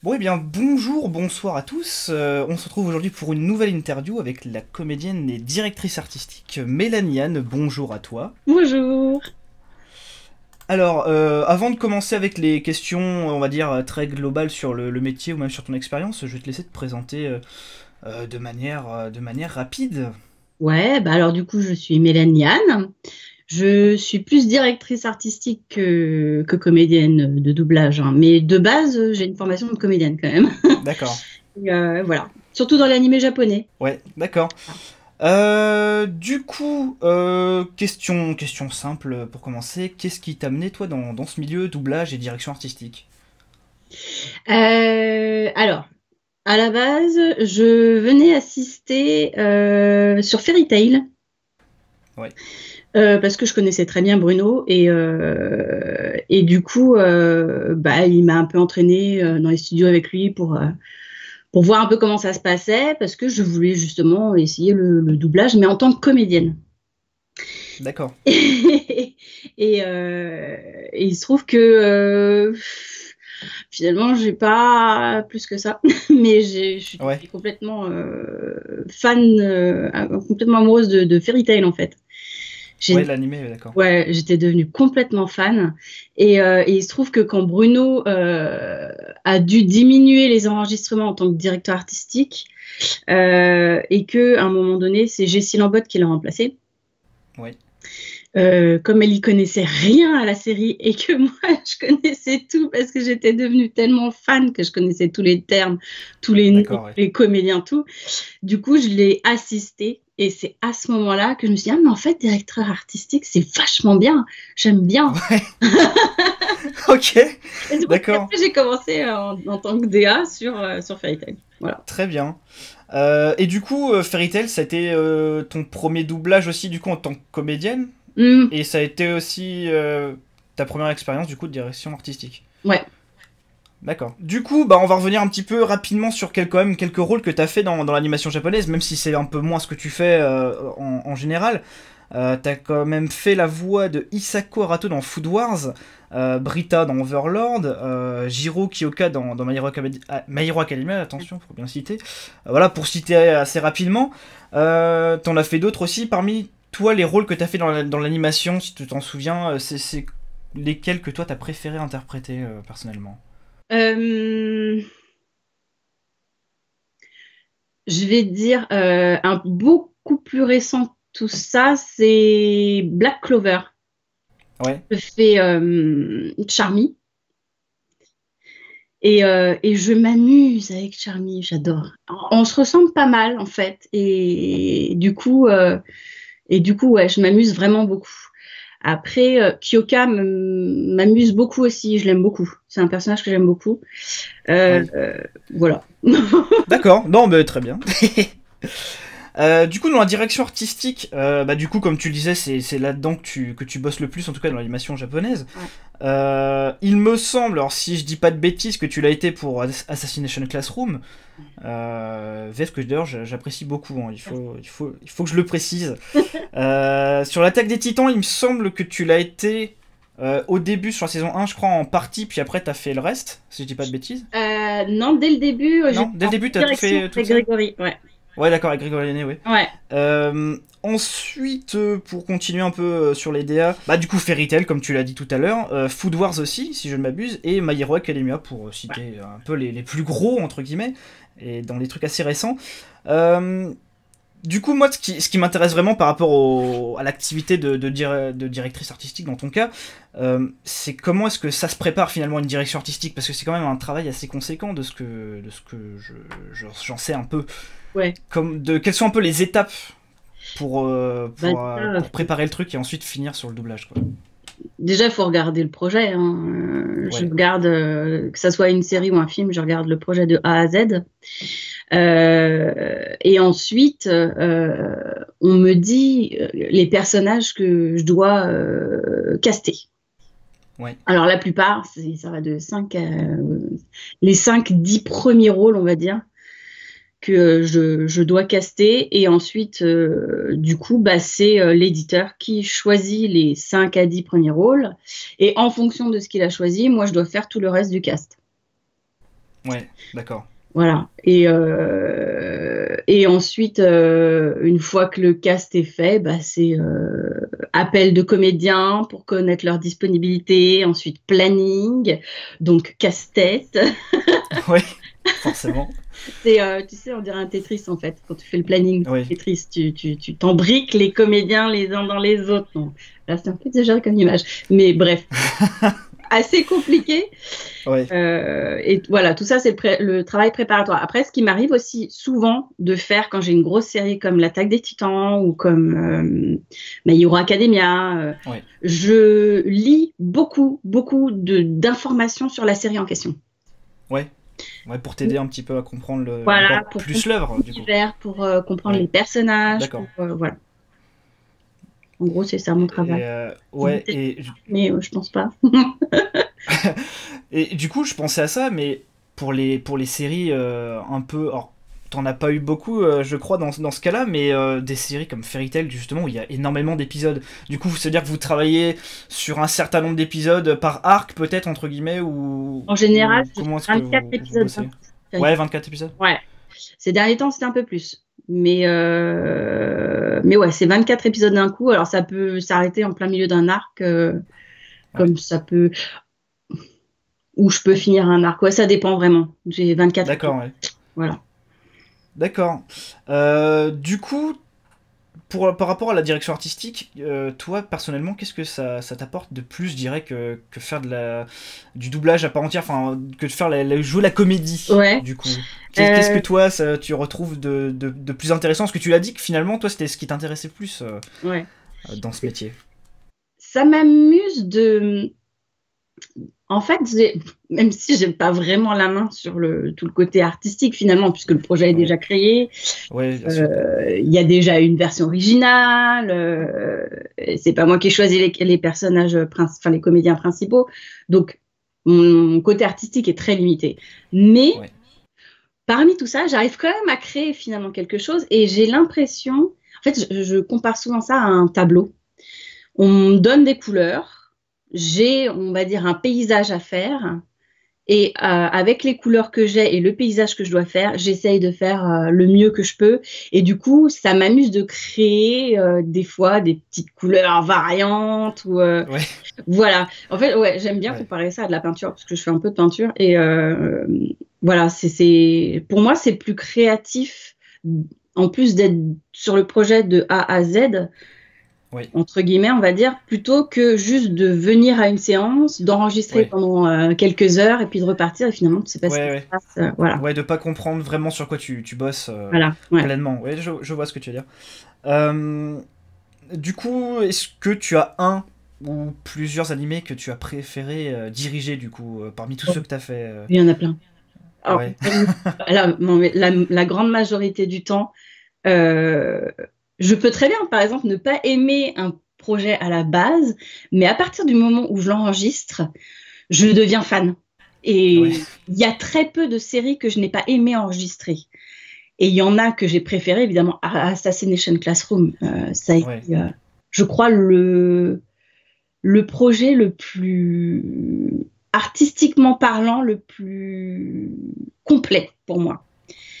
Bon, eh bien, bonjour, bonsoir à tous. On se retrouve aujourd'hui pour une nouvelle interview avec la comédienne et directrice artistique Mélanie Anne. Bonjour à toi. Bonjour. Alors, avant de commencer avec les questions, on va dire, très globales sur le métier ou même sur ton expérience, je vais te laisser te présenter de manière rapide. Ouais, bah alors du coup, je suis Mélanie Anne. Je suis plus directrice artistique que comédienne de doublage, hein. Mais de base, j'ai une formation de comédienne quand même. D'accord. Voilà. Surtout dans l'animé japonais. Ouais, d'accord. Du coup, question simple pour commencer. Qu'est-ce qui t'a amené, toi, dans ce milieu doublage et direction artistique? Alors, à la base, je venais assister sur Fairy Tail. Ouais. Parce que je connaissais très bien Bruno et du coup bah, il m'a un peu entraîné dans les studios avec lui pour voir un peu comment ça se passait parce que je voulais justement essayer le doublage mais en tant que comédienne. D'accord. Et il se trouve que finalement j'ai pas plus que ça mais je suis Ouais. tombée complètement fan complètement amoureuse de Fairy Tail en fait. Ouais, J'ai l'animé, ouais, d'accord. Ouais, j'étais devenue complètement fan. Et il se trouve que quand Bruno a dû diminuer les enregistrements en tant que directeur artistique, et que à un moment donné, c'est Jessie Lambotte qui l'a remplacé. Ouais. Comme elle y connaissait rien à la série et que moi je connaissais tout parce que j'étais devenue tellement fan que je connaissais tous les termes, tous les noms, D'accord, ouais. les comédiens, tout. Du coup, je l'ai assisté et c'est à ce moment-là que je me suis dit, ah, mais en fait, directeur artistique, c'est vachement bien. J'aime bien. Ouais, ok, Et c'est pour ça d'accord, qu'après, j'ai commencé en tant que DA sur Fairy Tail. Voilà. très bien. Et du coup, Fairy Tail, ça a été ton premier doublage aussi, du coup, en tant que comédienne, Mmh, et ça a été aussi ta première expérience, du coup, de direction artistique. ouais. D'accord. Du coup, bah, on va revenir un petit peu rapidement sur quand même, quelques rôles que tu as fait dans l'animation japonaise, même si c'est un peu moins ce que tu fais en général. T'as quand même fait la voix de Hisako Arato dans Food Wars, Brita dans Overlord, Jiro Kiyoka dans My Hero Academia, attention, faut bien citer. Voilà, pour citer assez rapidement. T'en as fait d'autres aussi. Parmi toi, les rôles que t'as fait dans l'animation, si tu t'en souviens, c'est lesquels que toi t'as préféré interpréter personnellement? Euh, je vais dire un beaucoup plus récent tout ça, c'est Black Clover. Ouais, Je fais Charmy et je m'amuse avec Charmy, j'adore. On se ressemble pas mal en fait et du coup ouais, je m'amuse vraiment beaucoup. Après, Kyoka m'amuse beaucoup aussi, je l'aime beaucoup. C'est un personnage que j'aime beaucoup. Euh, ouais. euh, voilà. D'accord, non, mais très bien. Du coup, dans la direction artistique, bah, du coup, comme tu le disais, c'est là-dedans que tu bosses le plus, en tout cas dans l'animation japonaise. Ouais. Il me semble, alors si je dis pas de bêtises, que tu l'as été pour Assassination Classroom, VF que d'ailleurs j'apprécie beaucoup, hein, il faut que je le précise. Sur l'attaque des titans, il me semble que tu l'as été au début sur la saison 1, je crois, en partie, puis après t'as fait le reste, si je dis pas de bêtises. Non, dès le début, Non, j'étais dès le en début, t'as tout direction fait toute avec seule. Grégory. Ouais. Ouais, d'accord, avec Grégory Lenné, oui. Ouais. Ensuite, pour continuer un peu sur les DA, bah du coup Fairy Tail comme tu l'as dit tout à l'heure, Food Wars aussi si je ne m'abuse, et My Hero Academia pour Ouais. citer un peu les plus gros entre guillemets, et dans les trucs assez récents. Euh, du coup moi ce qui m'intéresse vraiment par rapport à l'activité de directrice artistique dans ton cas, c'est comment est-ce que ça se prépare finalement une direction artistique, parce que c'est quand même un travail assez conséquent de ce que j'en sais un peu. Ouais. Quelles sont un peu les étapes pour, euh, Bah, pour, euh, pour préparer le truc et ensuite finir sur le doublage, quoi. déjà, il faut regarder le projet, hein. Je Ouais, regarde, que ça soit une série ou un film, je regarde le projet de A à Z. Et ensuite, on me dit les personnages que je dois caster. ouais, Alors, la plupart, ça va de les 5-10 premiers rôles, on va dire, que je dois caster. Et ensuite, du coup, bah, c'est l'éditeur qui choisit les 5 à 10 premiers rôles. Et en fonction de ce qu'il a choisi, moi, je dois faire tout le reste du cast. Ouais, d'accord. Voilà. Et ensuite, une fois que le cast est fait, bah, c'est appel de comédiens pour connaître leur disponibilité, ensuite planning, donc casse-tête. Ouais, forcément. C'est, tu sais, on dirait un Tetris en fait. Quand tu fais le planning Oui. Tetris, tu t'embriques les comédiens les uns dans les autres. Non, là, c'est un peu déjà comme image. Mais bref, assez compliqué. Ouais. Et voilà, tout ça, c'est le travail préparatoire. Après, ce qui m'arrive aussi souvent de faire quand j'ai une grosse série comme l'Attaque des Titans ou comme My Hero Academia, Ouais. je lis beaucoup, beaucoup d'informations sur la série en question. Ouais. Ouais, pour t'aider un petit peu à comprendre Voilà, encore pour plus comprendre l'œuvre, du coup. l'univers, pour comprendre Ouais. les personnages, D'accord. voilà. En gros, c'est ça mon travail. Ouais, Mais je pense pas. et du coup, je pensais à ça, mais pour les séries un peu. Alors, t'en as pas eu beaucoup, je crois, dans ce cas-là, mais des séries comme Fairy Tail, justement, où il y a énormément d'épisodes. Du coup, c'est-à-dire que vous travaillez sur un certain nombre d'épisodes par arc, peut-être, entre guillemets, En général, ou je fais comment est-ce que 24 vous épisodes bossez? Ouais, 24 épisodes. Ouais. Ces derniers temps, c'était un peu plus. Mais ouais, c'est 24 épisodes d'un coup. Alors, ça peut s'arrêter en plein milieu d'un arc, Ouais. comme ça peut. Ou je peux finir un arc. Ouais, ça dépend vraiment. J'ai 24 D'accord, épisodes. ouais. Voilà. D'accord. Du coup, par rapport à la direction artistique, toi personnellement, qu'est-ce que ça t'apporte de plus, je dirais, que faire du doublage à part entière, enfin, que de faire jouer la comédie, Ouais. du coup. Qu'est-ce que toi, tu retrouves de plus intéressant? Parce que tu l'as dit que finalement, toi, c'était ce qui t'intéressait plus Ouais. dans ce métier. Ça m'amuse de. En fait, même si j'ai pas vraiment la main sur tout le côté artistique finalement, puisque le projet est déjà Ouais, créé, ouais, bien sûr. il y a déjà une version originale. C'est pas moi qui ai choisi les personnages enfin les comédiens principaux, donc mon côté artistique est très limité. Mais Ouais, parmi tout ça, j'arrive quand même à créer finalement quelque chose, et j'ai l'impression, en fait, je compare souvent ça à un tableau. On me donne des couleurs, j'ai, on va dire, un paysage à faire. Et avec les couleurs que j'ai et le paysage que je dois faire, j'essaye de faire le mieux que je peux. Et du coup, ça m'amuse de créer des fois des petites couleurs variantes ou ouais, voilà. En fait, ouais, j'aime bien ouais, comparer ça à de la peinture parce que je fais un peu de peinture et voilà, pour moi c'est plus créatif en plus d'être sur le projet de A à Z, ouais, entre guillemets, on va dire, plutôt que juste de venir à une séance, d'enregistrer ouais, pendant quelques heures et puis de repartir et finalement tu sais pas ce qui ouais, se ouais. passe. Voilà, Ouais, de pas comprendre vraiment sur quoi tu bosses voilà, ouais. pleinement. Ouais, je vois ce que tu veux dire. Euh, Du coup, est-ce que tu as un ou plusieurs animés que tu as préféré diriger, du coup, parmi tous Bon, ceux que tu as fait il y en a plein. Alors, Ouais, non, mais la grande majorité du temps, euh, je peux très bien, par exemple, ne pas aimer un projet à la base, mais à partir du moment où je l'enregistre, je deviens fan. ouais, Et il y a très peu de séries que je n'ai pas aimé enregistrer. Et il y en a que j'ai préféré, évidemment, Assassination Classroom. Ça a ouais, été, je crois, le projet le plus artistiquement parlant, le plus complet pour moi.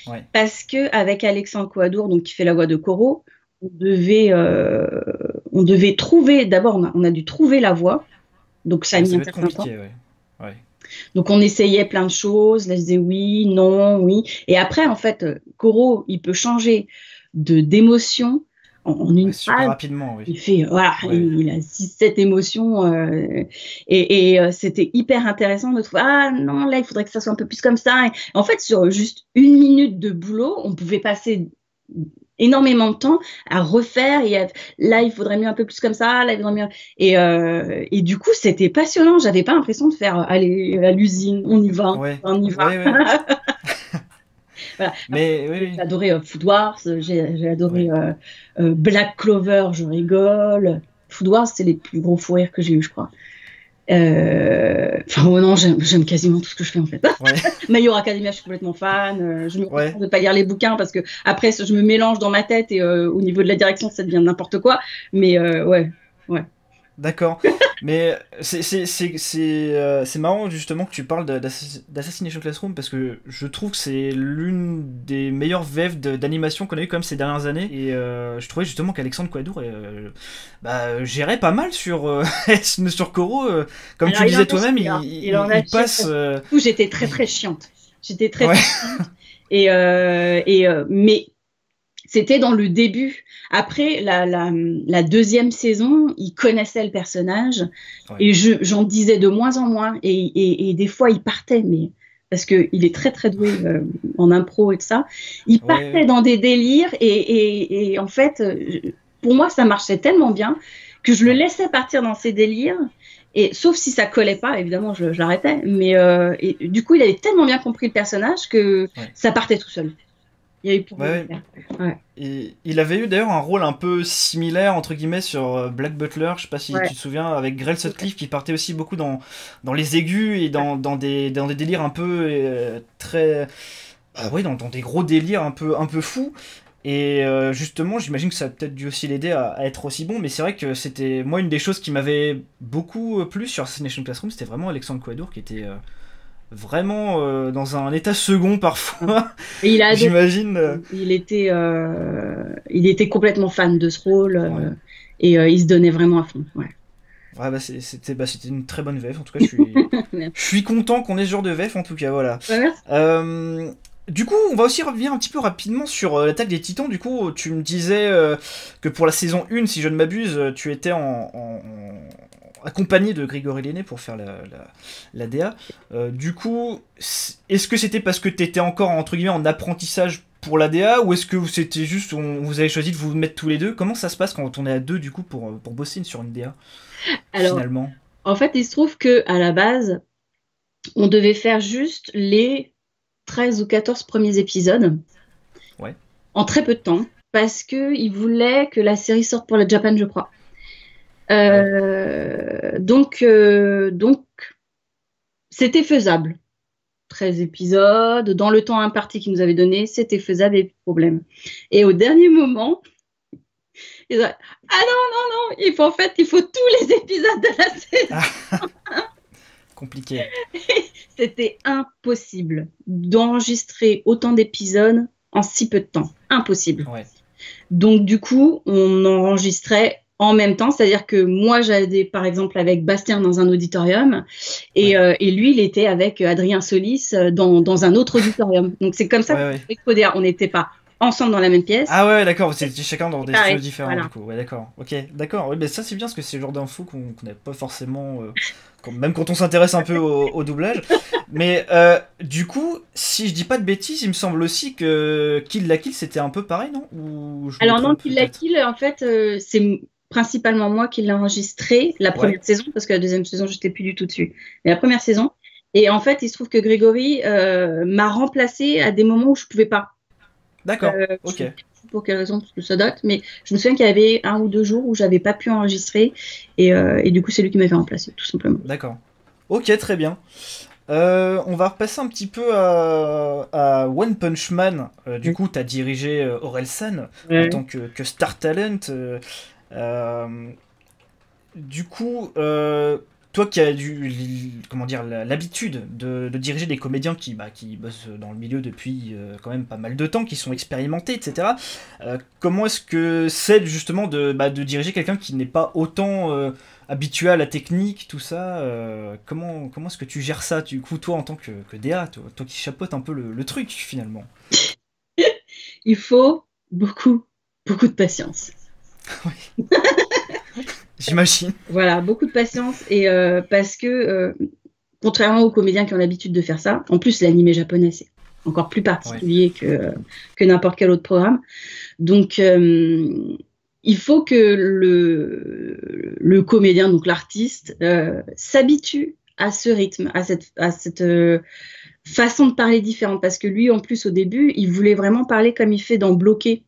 ouais. Parce que avec Alexandre Coadour, donc qui fait la voix de Koro, on devait trouver. D'abord, on a dû trouver la voix, donc ça a Ouais, mis ça un doit être certain temps. compliqué, ouais. Ouais, Donc on essayait plein de choses, là je disais oui, non, oui. Et après, en fait, Koro, il peut changer d'émotion en ouais, une super phrase. rapidement, oui. Il fait, voilà, Ouais, il a 6-7 émotions. C'était hyper intéressant de trouver, ah non, là, il faudrait que ça soit un peu plus comme ça. Et en fait, sur juste une minute de boulot, on pouvait passer énormément de temps à refaire. Là, il faudrait mieux un peu plus comme ça, là, il faudrait mieux. Et du coup, c'était passionnant. J'avais pas l'impression de faire, allez, à l'usine, ouais, on y va. ouais, ouais. Voilà. Mais J'ai oui, adoré Food Wars, j'ai adoré oui. Black Clover, je rigole. Food Wars, c'est les plus gros fous rires que j'ai eu, je crois. Enfin, oh non, j'aime quasiment tout ce que je fais en fait. Ouais, My Hero Academia, je suis complètement fan. Je me ouais, contente de pas lire les bouquins parce que après, je me mélange dans ma tête et au niveau de la direction, ça devient n'importe quoi. Mais ouais, ouais. D'accord. Mais c'est marrant justement que tu parles d'Assassination Classroom parce que je trouve que c'est l'une des meilleures VF d'animation qu'on a eu quand même ces dernières années. Et je trouvais justement qu'Alexandre Coidour gérait pas mal sur Koro. Comme Alors, tu le il en disais a toi-même, chié, hein. Il en a il chié passe. parce que, du coup, j'étais très très chiante. J'étais très Ouais. très chiante. Mais c'était dans le début. Après, la deuxième saison, il connaissait le personnage Ouais. et j'en disais de moins en moins. Et des fois, il partait, mais parce qu'il est très très doué en impro et tout ça. Il partait Ouais. dans des délires et en fait, pour moi, ça marchait tellement bien que je le Ouais. laissais partir dans ses délires. Et sauf si ça collait pas, évidemment, je l'arrêtais. Mais et, du coup, il avait tellement bien compris le personnage que Ouais. ça partait tout seul. Il y a eu pour Ouais. le Ouais. faire. Ouais. Et il avait eu d'ailleurs un rôle un peu similaire entre guillemets sur Black Butler, je sais pas si Ouais. tu te souviens, avec Grell Sutcliffe qui partait aussi beaucoup dans les aigus et dans des délires un peu très. Oui, dans des gros délires un peu fous. Et justement, j'imagine que ça a peut-être dû aussi l'aider à être aussi bon, mais c'est vrai que c'était moi une des choses qui m'avait beaucoup plu sur Assassination Classroom, c'était vraiment Alexandre Coidour qui était vraiment dans un état second parfois, Et il a adoré. j'imagine. Il était complètement fan de ce rôle Ouais. et il se donnait vraiment à fond. Ouais. Ouais, c'était une très bonne VF. En tout cas, je suis content qu'on ait ce genre de VF. En tout cas, voilà. Ouais, merci. Euh, du coup, on va aussi revenir un petit peu rapidement sur l'attaque des Titans. Du coup, tu me disais que pour la saison 1, si je ne m'abuse, tu étais accompagné de Grégory Lenné pour faire la DA. Du coup, est-ce que c'était parce que tu étais encore entre guillemets en apprentissage pour la DA ou est-ce que c'était juste vous avez choisi de vous mettre tous les deux? Comment ça se passe quand on est à deux du coup pour bosser sur une DA Alors, finalement? en fait, il se trouve que à la base, on devait faire juste les 13 ou 14 premiers épisodes Ouais. en très peu de temps parce que il voulait que la série sorte pour le Japan, je crois. Ah ouais. Donc, c'était faisable. 13 épisodes, dans le temps imparti qu'ils nous avaient donné, c'était faisable et plus de problème. Et au dernier moment, ils ont dit, ah non, il faut tous les épisodes de la saison. Ah, compliqué. C'était impossible d'enregistrer autant d'épisodes en si peu de temps. Impossible. Ouais. Donc, du coup, on enregistrait en même temps, c'est-à-dire que moi, j'allais par exemple avec Bastien dans un auditorium Ouais. et lui, il était avec Adrien Solis dans un autre auditorium. Donc, c'est comme ça Ouais, qu'on ouais. a codé. On n'était pas ensemble dans la même pièce. Ah ouais, d'accord, c'est chacun dans des studios Pareil, différents du voilà. coup. Ouais, d'accord. Ok, d'accord. Oui, mais ça c'est bien parce que c'est le genre d'infos qu'on n'a pas forcément, même quand on s'intéresse un peu au doublage. Mais du coup, si je dis pas de bêtises, il me semble aussi que Kill la Kill c'était un peu pareil, non? Ou je me Alors non, trompe Kill la peut-être? Kill, en fait, c'est principalement moi qui l'ai enregistré la Ouais, première saison, parce que la deuxième saison, j'étais plus du tout dessus. Mais la première saison. Et en fait, il se trouve que Grégory m'a remplacé à des moments où je pouvais pas. d'accord. Je Ok, sais plus pour quelle raison, parce que ça date, mais je me souviens qu'il y avait 1 ou 2 jours où j'avais pas pu enregistrer, et du coup, c'est lui qui m'avait remplacé, tout simplement. d'accord. Ok, très bien. On va repasser un petit peu à One Punch Man. Du coup, tu as dirigé Orelsan en Ouais. tant que Star Talent. Euh, du coup, toi qui as comment dire, l'habitude de diriger des comédiens qui bossent dans le milieu depuis quand même pas mal de temps, qui sont expérimentés, etc. Comment est-ce que c'est justement de diriger quelqu'un qui n'est pas autant habitué à la technique, tout ça comment est-ce que tu gères ça, du coup, toi en tant que DA, toi qui chapeautes un peu le truc finalement? Il faut beaucoup, beaucoup de patience. J'imagine. Voilà, beaucoup de patience, et parce que contrairement aux comédiens qui ont l'habitude de faire ça, en plus l'animé japonais c'est encore plus Ouais, particulier que n'importe quel autre programme. Donc il faut que le comédien, donc l'artiste, s'habitue à ce rythme, à cette façon de parler différente. Parce que lui, en plus, au début, il voulait vraiment parler comme il fait dans Bloqué.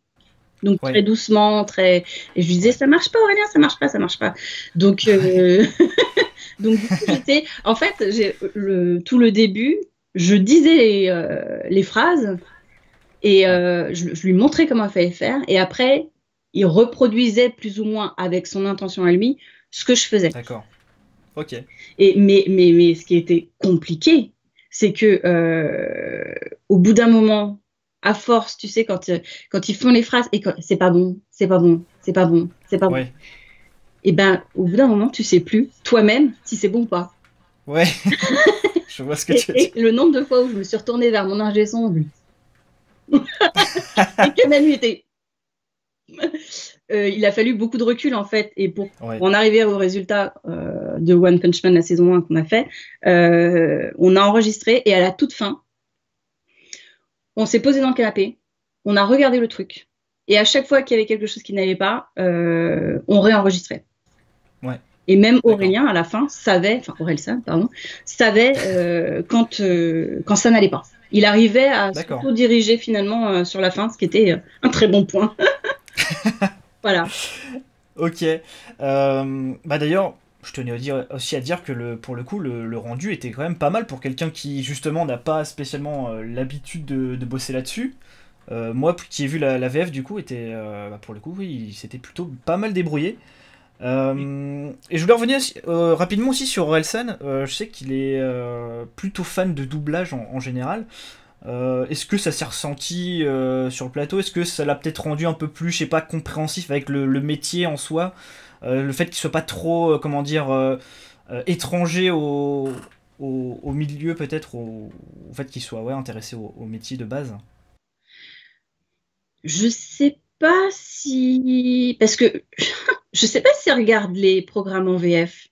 Donc très ouais, doucement, très. Et je lui disais, ouais, ça marche pas, Aurélien, ça marche pas, ça marche pas. Donc, donc du coup, j'étais. En fait, tout le début, je disais les phrases et ouais, je lui montrais comment il fallait faire. Et après, il reproduisait plus ou moins avec son intention à lui ce que je faisais. D'accord. Ok. Mais ce qui était compliqué, c'est que au bout d'un moment, à force, tu sais, quand ils font les phrases et c'est pas bon, c'est pas bon, c'est pas bon, c'est pas bon, Ouais. et ben au bout d'un moment, tu sais plus toi-même si c'est bon ou pas. Ouais. Je vois ce que Et, tu veux dire. et le nombre de fois où je me suis retournée vers mon ingé son et que même lui était il a fallu beaucoup de recul en fait et pour Ouais. en arriver au résultat de One Punch Man la saison 1 qu'on a fait, on a enregistré et à la toute fin, on s'est posé dans le canapé, on a regardé le truc et à chaque fois qu'il y avait quelque chose qui n'allait pas, on réenregistrait. Ouais. Et même D'accord. Aurélien à la fin savait, enfin Orelsan pardon, savait quand ça n'allait pas. Il arrivait à D'accord. s'auto-diriger finalement sur la fin, ce qui était un très bon point. Voilà. Ok. Bah d'ailleurs, je tenais aussi à dire que pour le coup, le rendu était quand même pas mal pour quelqu'un qui justement n'a pas spécialement l'habitude de bosser là-dessus. Moi, qui ai vu la VF du coup, était bah, pour le coup, oui, il s'était plutôt pas mal débrouillé. Et je voulais revenir rapidement aussi sur Orelsan. Je sais qu'il est plutôt fan de doublage en général. Est-ce que ça s'est ressenti sur le plateau? Est-ce que ça l'a peut-être rendu un peu plus, je sais pas, compréhensif avec le métier en soi? Le fait qu'il soit pas trop, comment dire, étranger au milieu, peut-être, au fait qu'il soit ouais, intéressé au métier de base? Je sais pas si parce que je sais pas s'ils regardent les programmes en VF.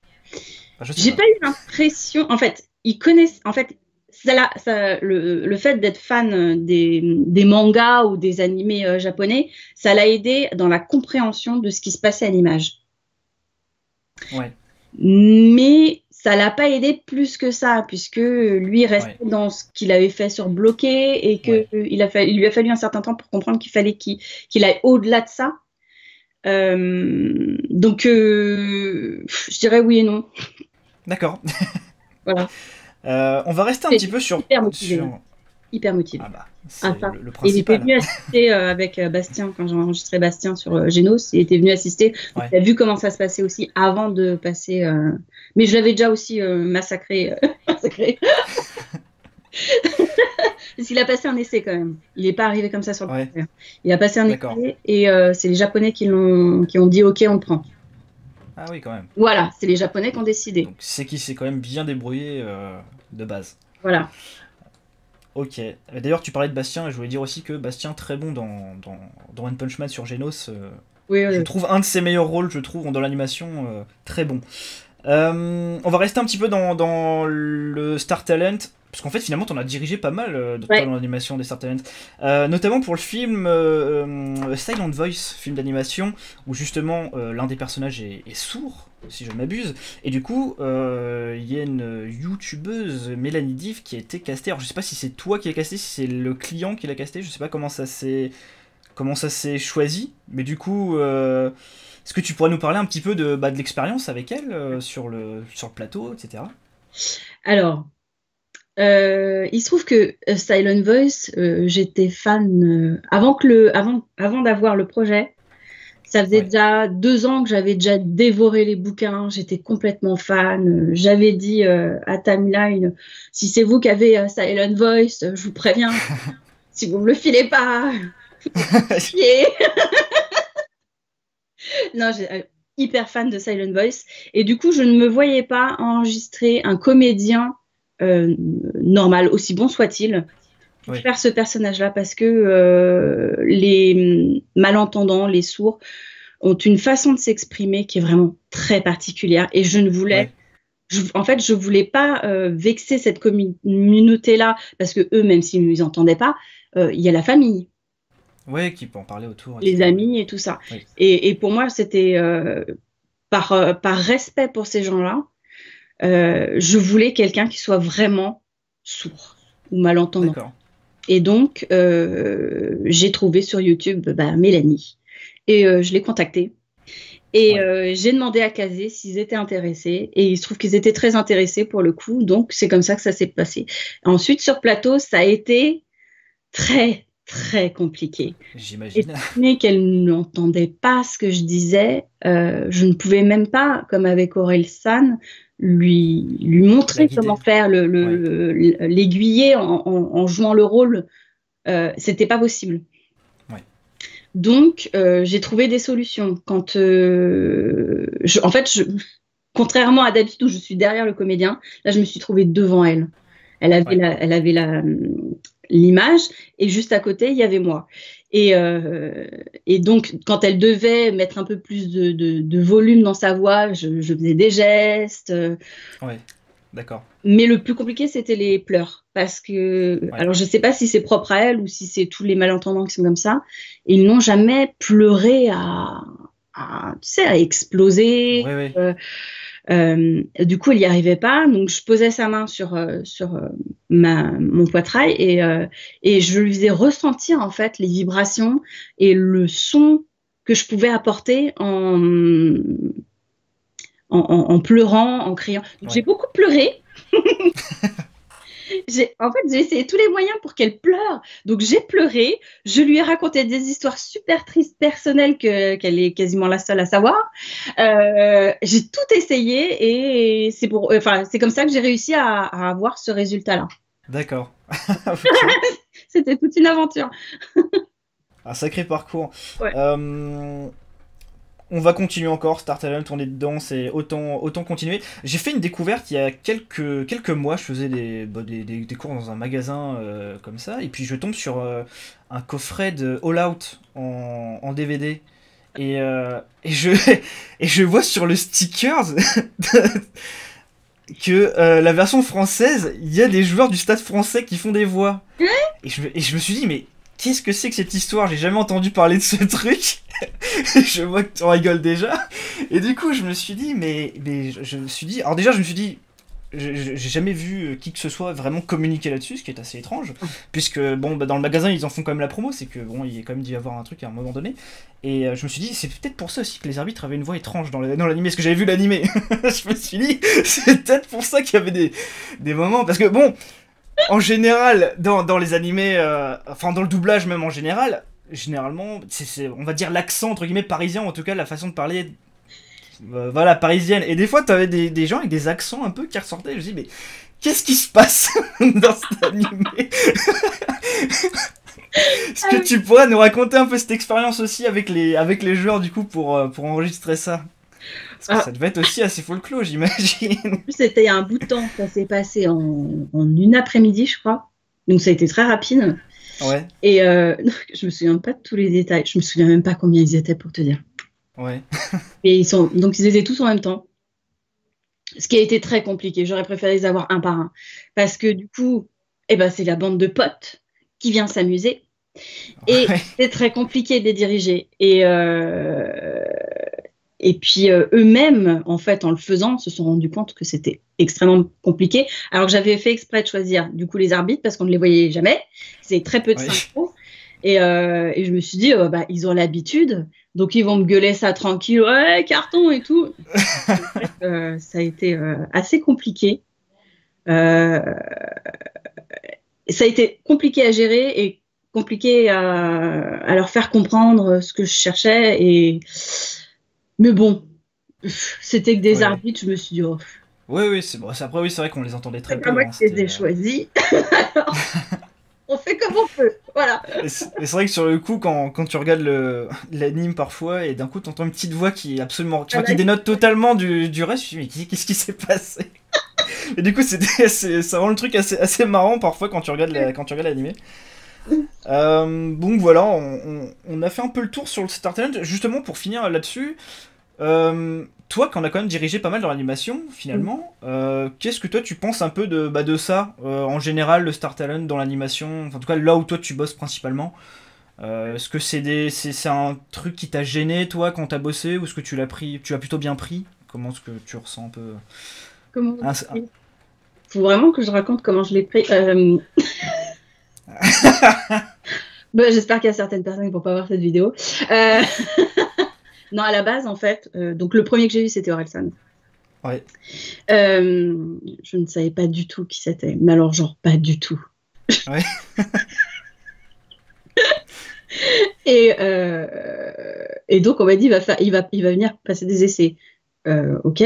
Enfin, je sais J'ai pas. pas eu l'impression. En fait, ils connaissent. En fait, le fait d'être fan des mangas ou des animés japonais, ça l'a aidé dans la compréhension de ce qui se passait à l'image. Ouais, Mais ça l'a pas aidé plus que ça, puisque lui restait ouais, dans ce qu'il avait fait sur Bloqué et que ouais. il lui a fallu un certain temps pour comprendre qu'il fallait qu'il aille au-delà de ça. Donc, je dirais oui et non. D'accord. Voilà. On va rester un Il petit était peu sur, hyper motivé, hein. sur... Hyper motivé. Ah bah, Ah, c'est ça. le Et il était principal. venu assister avec Bastien, quand j'ai enregistré Bastien sur Genos, il était venu assister. Donc, Ouais. il a vu comment ça se passait aussi avant de passer. Mais je l'avais déjà aussi massacré. Massacré. Parce qu'il a passé un essai quand même. Il n'est pas arrivé comme ça sur le Ouais, projet. Il a passé un d'accord. essai et c'est les Japonais qui ont dit OK, on le prend. Ah oui, quand même. Voilà, c'est les Japonais qui ont décidé. Donc c'est qui s'est quand même bien débrouillé de base. Voilà. Ok. D'ailleurs, tu parlais de Bastien, et je voulais dire aussi que Bastien, très bon dans One Punch Man sur Genos. Oui, Je trouve un de ses meilleurs rôles, je trouve, dans l'animation, très bon. On va rester un petit peu dans le Star Talent, parce qu'en fait, finalement, t'en as dirigé pas mal toi, ouais. dans l'animation des Star Talent. Notamment pour le film Silent Voice, film d'animation, où justement l'un des personnages est sourd, si je ne m'abuse. Et du coup, il y a une youtubeuse, Mélanie Div, qui a été castée. Alors, je sais pas si c'est toi qui l'as casté, si c'est le client qui l'a casté, je sais pas comment ça s'est choisi, mais du coup. Est-ce que tu pourrais nous parler un petit peu de l'expérience avec elle sur le plateau, etc. Alors, il se trouve que Silent Voice, j'étais fan avant d'avoir le projet. Ça faisait Ouais. déjà 2 ans que j'avais déjà dévoré les bouquins. J'étais complètement fan. J'avais dit à Tamila, si c'est vous qui avez Silent Voice, je vous préviens. Si vous me le filez pas, chier. Non, j'ai hyper fan de Silent Voice. Et du coup, je ne me voyais pas enregistrer un comédien normal, aussi bon soit-il, pour Oui, faire ce personnage-là, parce que les malentendants, les sourds, ont une façon de s'exprimer qui est vraiment très particulière. Et je ne voulais, ouais. en fait, je voulais pas vexer cette communauté-là, parce que eux, même s'ils ne nous entendaient pas, il y a la famille, Ouais, qui peut en parler autour, les etc. amis et tout ça. Oui, Et pour moi, c'était par respect pour ces gens-là, je voulais quelqu'un qui soit vraiment sourd ou malentendant. d'accord. Et donc, j'ai trouvé sur YouTube Mélanie. Et je l'ai contactée. Et Ouais, j'ai demandé à Kazé s'ils étaient intéressés. Et il se trouve qu'ils étaient très intéressés pour le coup. Donc, c'est comme ça que ça s'est passé. Ensuite, sur plateau, ça a été très, très compliqué. J'imagine. Étant donné qu'elle n'entendait pas ce que je disais, je ne pouvais même pas, comme avec Aurel San, lui La montrer comment guider. faire, Ouais. l'aiguiller en jouant le rôle. C'était pas possible. Ouais. Donc, j'ai trouvé des solutions. Quand, en fait, contrairement à d'habitude où je suis derrière le comédien, là, je me suis trouvée devant elle. Ouais. Elle avait l'image et juste à côté, il y avait moi. Et donc, quand elle devait mettre un peu plus de volume dans sa voix, je faisais des gestes. Ouais. D'accord. Mais le plus compliqué, c'était les pleurs. Parce que, Ouais. alors je sais pas si c'est propre à elle ou si c'est tous les malentendants qui sont comme ça. Ils n'ont jamais pleuré tu sais, à exploser. Ouais, ouais. Du coup, elle n'y arrivait pas. Donc, je posais sa main sur mon poitrail et je lui faisais ressentir, en fait, les vibrations et le son que je pouvais apporter en pleurant, en criant. Donc, j'ai Ouais. beaucoup pleuré. En fait, j'ai essayé tous les moyens pour qu'elle pleure. Donc, j'ai pleuré. Je lui ai raconté des histoires super tristes, personnelles, qu'elle est quasiment la seule à savoir. J'ai tout essayé et enfin, c'est comme ça que j'ai réussi à avoir ce résultat-là. D'accord. Ok. C'était toute une aventure. Un sacré parcours. Ouais. Euh, On va continuer encore, Star Talent, on est dedans, c'est autant continuer. J'ai fait une découverte il y a quelques mois, je faisais des cours dans un magasin comme ça, et puis je tombe sur un coffret de All Out en DVD. Et et je vois sur le stickers que la version française, il y a des joueurs du stade français qui font des voix. Et je me suis dit, mais qu'est-ce que c'est que cette histoire? J'ai jamais entendu parler de ce truc. Je vois que tu en rigoles déjà. Et du coup, je me suis dit, je me suis dit, alors déjà, je me suis dit, j'ai jamais vu qui que ce soit vraiment communiquer là-dessus, ce qui est assez étrange, puisque bon, bah, dans le magasin ils en font quand même la promo, c'est que bon, il y a quand même dû y avoir un truc à un moment donné. Et je me suis dit, c'est peut-être pour ça aussi que les arbitres avaient une voix étrange dans l'animé, parce que j'avais vu l'animé. Je me suis dit, c'est peut-être pour ça qu'il y avait des moments, parce que bon, en général, dans les animés, enfin dans le doublage même en général, généralement, on va dire l'accent entre guillemets parisien, en tout cas la façon de parler, voilà, parisienne. Et des fois, t'avais des gens avec des accents un peu qui ressortaient. Je me dis, mais qu'est-ce qui se passe dans cet animé? Est-ce que tu pourrais nous raconter un peu cette expérience aussi avec les joueurs du coup pour enregistrer ça? Parce que Ah, ça devait être aussi assez folklore, j'imagine. en plus, c'était il y a un bout de temps. Ça s'est passé en une après-midi, je crois. Donc, ça a été très rapide. Ouais, Et je me souviens pas de tous les détails. Je me souviens même pas combien ils étaient pour te dire. ouais, Et donc ils étaient tous en même temps. Ce qui a été très compliqué. J'aurais préféré les avoir un par un. Parce que du coup, eh ben, c'est la bande de potes qui vient s'amuser. Et ouais, c'est très compliqué de les diriger. Et puis eux-mêmes, en fait, en le faisant, se sont rendus compte que c'était extrêmement compliqué. Alors que j'avais fait exprès de choisir du coup les arbitres parce qu'on ne les voyait jamais. C'est très peu de ouais. synchro. Et je me suis dit, bah, ils ont l'habitude, donc ils vont me gueuler ça tranquille, ouais, carton et tout. Ça a été assez compliqué. Euh, Ça a été compliqué à gérer et compliqué à leur faire comprendre ce que je cherchais. Mais bon, c'était que des Ouais. arbitres, je me suis dit, oh, Oui, oui, c'est bon. Après, oui, c'est vrai qu'on les entendait c'est très pas peu. moi Hein, qui les ai choisis. Alors, on fait comme on peut. Voilà. et c'est vrai que sur le coup, quand tu regardes l'anime parfois, et d'un coup, t'entends une petite voix qui est absolument, tu vois, qui dénote totalement du reste, tu te dis, mais qu'est-ce qui s'est passé? Et du coup, ça rend le truc assez marrant parfois quand tu regardes l'anime. Donc voilà, on a fait un peu le tour sur le Star Talent. Justement, pour finir là-dessus, toi, qui en as quand même dirigé pas mal dans l'animation, finalement, qu'est-ce que toi tu penses un peu de ça, en général, le Star Talent dans l'animation, enfin, en tout cas là où toi tu bosses principalement? Est-ce que c'est un truc qui t'a gêné, toi, quand t'as bossé, ou est-ce que tu l'as plutôt bien pris? Comment est-ce que tu ressens un peu Comment un- il faut vraiment que je raconte comment je l'ai pris. Bah, j'espère qu'il y a certaines personnes qui vont pas voir cette vidéo. Euh, non, à la base, en fait, donc le premier que j'ai eu, c'était Orelsan. Ouais, Je ne savais pas du tout qui c'était, mais alors genre pas du tout. ouais, Et donc, on m'a dit, il va venir passer des essais. Ok.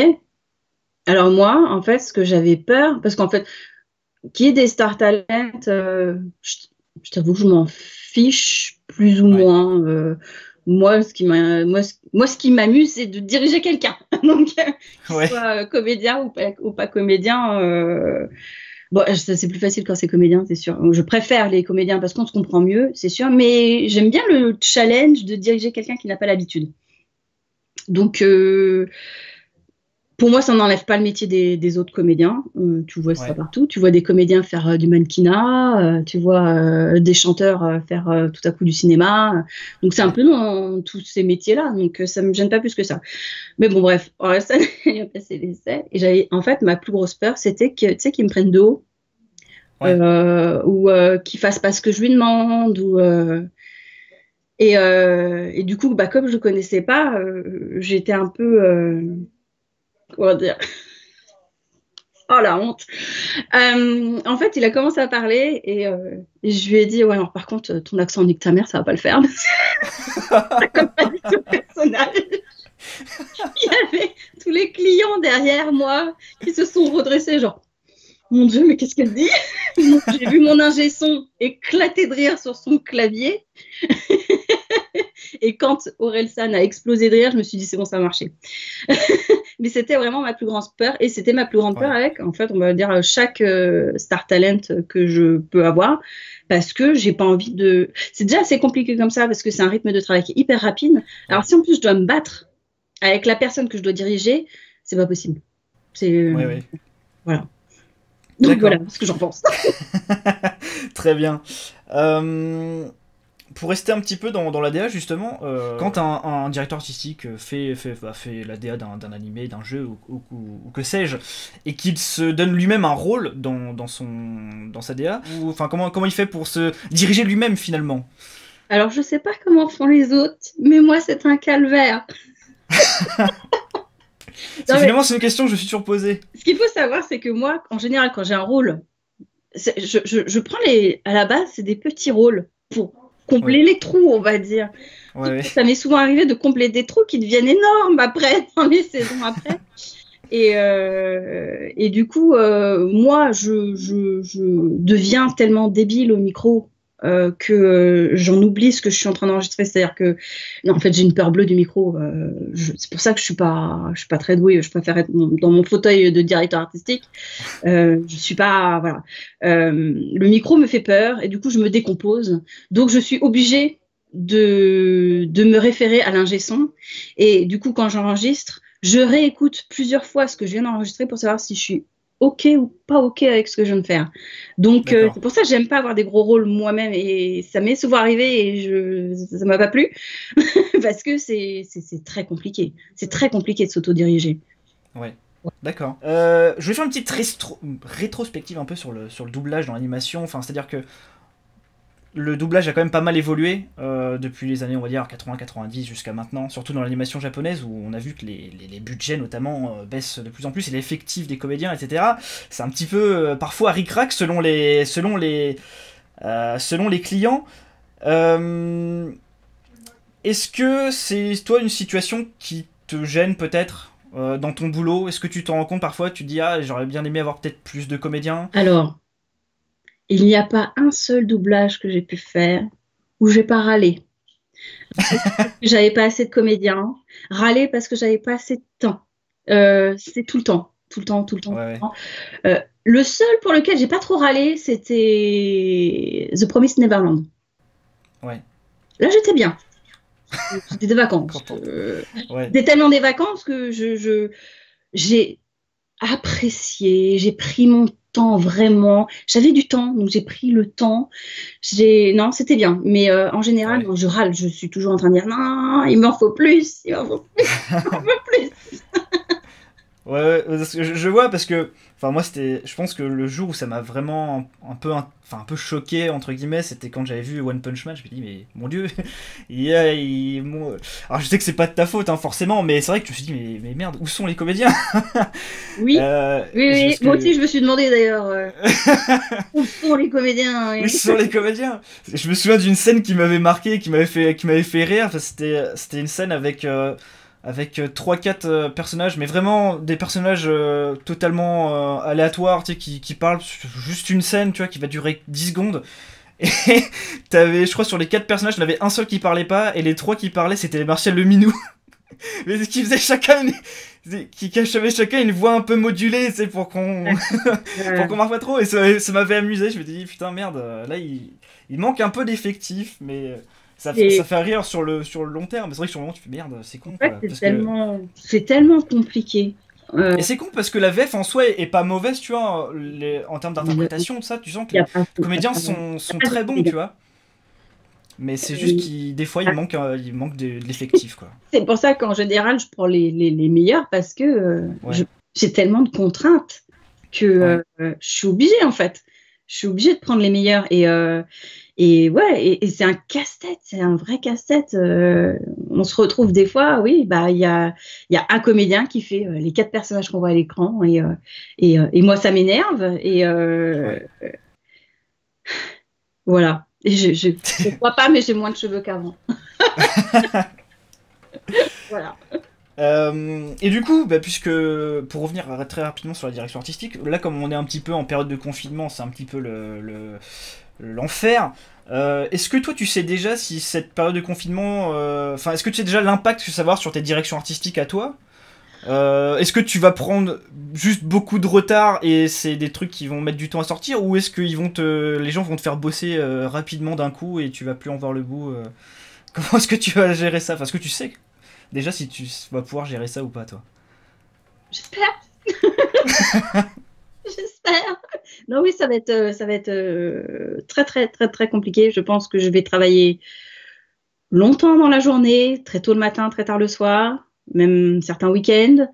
Alors moi, en fait, ce que j'avais peur, parce qu'en fait, qu'il y ait des Star Talent, je t'avoue que je m'en fiche plus ou moins. Moi, ce qui m'amuse, c'est de diriger quelqu'un. Donc, qu'il soit comédien ou pas comédien. Bon, c'est plus facile quand c'est comédien, c'est sûr. Donc, je préfère les comédiens parce qu'on se comprend mieux, c'est sûr. Mais j'aime bien le challenge de diriger quelqu'un qui n'a pas l'habitude. Donc, pour moi, ça n'enlève pas le métier des autres comédiens. Tu vois ça partout. Tu vois des comédiens faire du mannequinat, tu vois des chanteurs faire tout à coup du cinéma. Donc, c'est un peu dans tous ces métiers-là. Donc, ça me gêne pas plus que ça. Mais bon, bref, ça, il a passé l'essai. Et en fait, ma plus grosse peur, c'était que, tu sais, qu'ils me prennent de haut. Ou qu'ils fassent pas ce que je lui demande. Et du coup, comme je connaissais pas, j'étais un peu... comment dire? Oh la honte. En fait, il a commencé à parler et je lui ai dit, ouais, alors par contre, ton accent nique ta mère, ça va pas le faire. Ça colle pas du tout au personnage. Il y avait tous les clients derrière moi qui se sont redressés, genre, mon Dieu, mais qu'est-ce qu'elle dit? J'ai vu mon ingé son éclater de rire sur son clavier. Et quand Orelsan a explosé de rire, je me suis dit, c'est bon, ça a marché. Mais c'était vraiment ma plus grande peur. Et c'était ma plus grande peur avec, en fait, on va dire, chaque Star Talent que je peux avoir. Parce que j'ai pas envie de... C'est déjà assez compliqué comme ça, parce que c'est un rythme de travail qui est hyper rapide. Alors, si en plus je dois me battre avec la personne que je dois diriger, c'est pas possible. C'est... Voilà. Donc voilà ce que j'en pense. Très bien. Pour rester un petit peu dans la DA, justement, quand un directeur artistique fait la DA d'un animé, d'un jeu ou que sais-je, et qu'il se donne lui-même un rôle dans sa DA, comment il fait pour se diriger lui-même finalement? Alors je sais pas comment font les autres, mais moi c'est un calvaire. Finalement c'est une question que je suis toujours posée. Ce qu'il faut savoir, c'est que moi, en général, quand j'ai un rôle, je prends à la base, c'est des petits rôles pour combler les trous, on va dire. Ça m'est souvent arrivé de combler des trous qui deviennent énormes après, dans les saisons après. Et du coup, moi, je deviens tellement débile au micro que j'en oublie ce que je suis en train d'enregistrer. C'est-à-dire que, non, en fait, j'ai une peur bleue du micro. C'est pour ça que je suis pas très douée. Je préfère être dans mon fauteuil de directeur artistique. Je suis pas, voilà. Le micro me fait peur et du coup, je me décompose. Donc, je suis obligée de me référer à l'ingé son. Et du coup, quand j'enregistre, je réécoute plusieurs fois ce que je viens d'enregistrer pour savoir si je suis OK ou pas OK avec ce que je viens de faire. Donc, c'est pour ça que j'aime pas avoir des gros rôles moi-même. Et ça m'est souvent arrivé et ça m'a pas plu. Parce que c'est très compliqué. C'est très compliqué de s'autodiriger. Ouais. D'accord. Je vais faire une petite rétrospective un peu sur le doublage dans l'animation. Enfin, c'est-à-dire que le doublage a quand même pas mal évolué depuis les années, on va dire, 80-90 jusqu'à maintenant, surtout dans l'animation japonaise où on a vu que les budgets notamment baissent de plus en plus et l'effectif des comédiens, etc. C'est un petit peu parfois ric-rac selon les clients. Est-ce que c'est toi une situation qui te gêne peut-être dans ton boulot? Est-ce que tu t'en rends compte parfois? Tu te dis, ah, j'aurais bien aimé avoir peut-être plus de comédiens? Alors, il n'y a pas un seul doublage que j'ai pu faire où j'ai pas râlé. J'avais pas assez de comédiens. Râler parce que j'avais pas assez de temps. C'est tout le temps. Le seul pour lequel j'ai pas trop râlé, c'était The Promised Neverland. Ouais. Là, j'étais bien. C'était des vacances. C'était tellement des vacances que j'ai apprécié, j'ai pris mon temps vraiment. J'avais du temps, donc j'ai pris le temps. Non, c'était bien. Mais en général, je râle. Je suis toujours en train de dire non, il m'en faut plus, il m'en faut plus, il m'en faut plus. Ouais, je vois parce que Enfin, moi, je pense que le jour où ça m'a vraiment un peu choqué, entre guillemets, c'était quand j'avais vu One Punch Man. Je me dis, mais mon dieu, alors je sais que c'est pas de ta faute, hein, forcément, mais c'est vrai que je me suis dit, mais merde, où sont les comédiens? Oui, oui, oui. Parce Moi que... aussi, je me suis demandé d'ailleurs où sont les comédiens. Où Oui. sont les comédiens? Je me souviens d'une scène qui m'avait marqué, qui m'avait fait rire. Enfin, c'était une scène avec 3-4 personnages, mais vraiment des personnages totalement aléatoires, tu sais, qui parlent juste une scène, tu vois, qui va durer 10 secondes. Et t'avais, je crois, sur les 4 personnages, il y en avait un seul qui parlait pas, et les 3 qui parlaient, c'était les Martial le Minou. Mais qui faisaient qui avaient chacun une voix un peu modulée, c'est pour qu'on pour qu'on marque pas trop. Et ça m'avait amusé. Je me dis putain merde, là il manque un peu d'effectifs, mais ça fait rire sur le long terme. Mais c'est vrai que sur le long tu fais merde, c'est con En quoi. fait, Parce que... c'est tellement compliqué. Et c'est con parce que la VF en soi est pas mauvaise, tu vois, en termes Il d'interprétation, tout ça, tu sens que y les a pas, comédiens sont très bons, tu vois. Mais c'est juste qu'il des fois il manque de l'effectif quoi. C'est pour ça qu'en général, je prends les meilleurs parce que Ouais. j'ai tellement de contraintes que Ouais. je suis obligée en fait. Je suis obligée de prendre les meilleurs et ouais et c'est un casse-tête, c'est un vrai casse-tête. On se retrouve des fois, oui, bah il y a un comédien qui fait les 4 personnages qu'on voit à l'écran et moi ça m'énerve et Ouais. voilà. Et je crois pas, mais j'ai moins de cheveux qu'avant. Voilà. Et du coup, bah, puisque pour revenir très rapidement sur la direction artistique, là comme on est un petit peu en période de confinement, c'est un petit peu l'enfer. Est-ce que toi tu sais déjà si cette période de confinement, enfin est-ce que tu sais déjà l'impact que ça va avoir sur tes directions artistiques à toi? Est-ce que tu vas prendre juste beaucoup de retard et c'est des trucs qui vont mettre du temps à sortir, ou est-ce que les gens vont te faire bosser rapidement d'un coup et tu vas plus en voir le bout? Comment est-ce que tu vas gérer ça? Enfin, est-ce que tu sais déjà si tu vas pouvoir gérer ça ou pas, toi? J'espère. J'espère. Non, oui, ça va être très, très, très, très compliqué. Je pense que je vais travailler longtemps dans la journée, très tôt le matin, très tard le soir, même certains week-ends,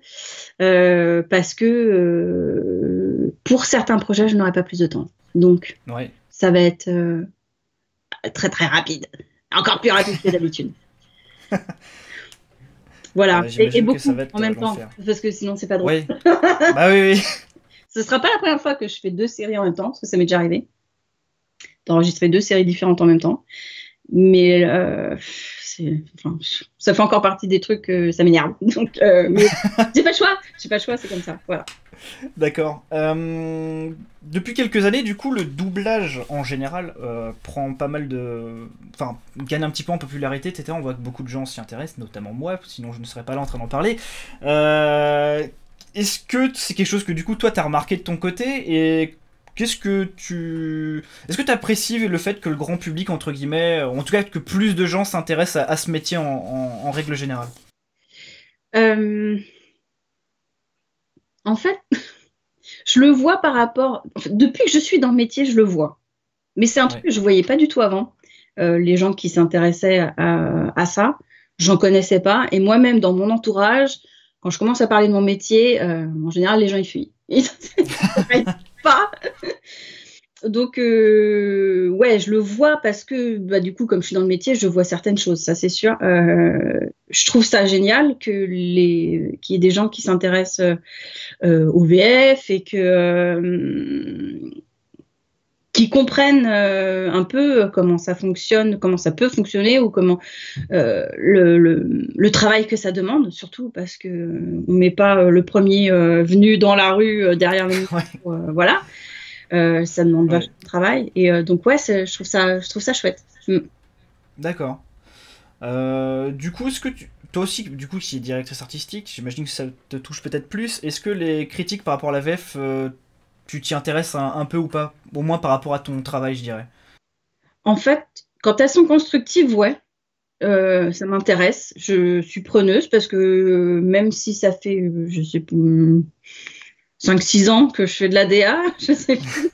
parce que pour certains projets, je n'aurai pas plus de temps. Donc, Ouais. ça va être très, très rapide. Encore plus rapide que d'habitude. Voilà. Et J'imagine que ça beaucoup va être en même temps, l'enfer. parce que sinon, c'est pas drôle. Oui. Bah oui, oui. Ce sera pas la première fois que je fais 2 séries en même temps, parce que ça m'est déjà arrivé d'enregistrer 2 séries différentes en même temps. Mais enfin, ça fait encore partie des trucs ça m'énerve. Donc, mais j'ai pas le choix. J'ai pas le choix, c'est comme ça. Voilà. D'accord. Depuis quelques années, du coup, le doublage en général prend pas mal de. Enfin, gagne un petit peu en popularité, etc. On voit que beaucoup de gens s'y intéressent, notamment moi, sinon je ne serais pas là en train d'en parler. Est-ce que c'est quelque chose que du coup toi t'as remarqué de ton côté, et qu'est-ce que tu. Est-ce que tu apprécies le fait que le grand public, entre guillemets, ou en tout cas que plus de gens s'intéressent à ce métier en règle générale? Euh, En fait, je le vois par rapport. En fait, depuis que je suis dans le métier, je le vois. Mais c'est un truc Ouais. que je voyais pas du tout avant. Les gens qui s'intéressaient à ça, j'en connaissais pas. Et moi-même, dans mon entourage, quand je commence à parler de mon métier, en général, les gens ils fuient. Ils s'intéressent pas. Donc, ouais, je le vois parce que, bah, du coup, comme je suis dans le métier, je vois certaines choses, ça c'est sûr. Je trouve ça génial qu'il y ait des gens qui s'intéressent au VF et qui comprennent un peu comment ça fonctionne, comment ça peut fonctionner ou comment le travail que ça demande, surtout parce que on met pas le premier venu dans la rue derrière le micro, Ouais. voilà. Ça demande Ouais. vachement de travail et donc ouais, je trouve ça chouette. Mm. D'accord. Du coup, est-ce que toi aussi, du coup, qui es directrice artistique, j'imagine que ça te touche peut-être plus. Est-ce que les critiques par rapport à la VF, tu t'y intéresses un peu ou pas? Au moins par rapport à ton travail, je dirais. En fait, quand elles sont constructives, ouais, ça m'intéresse. Je suis preneuse parce que même si ça fait, je sais plus, 5-6 ans que je fais de la DA, je sais plus.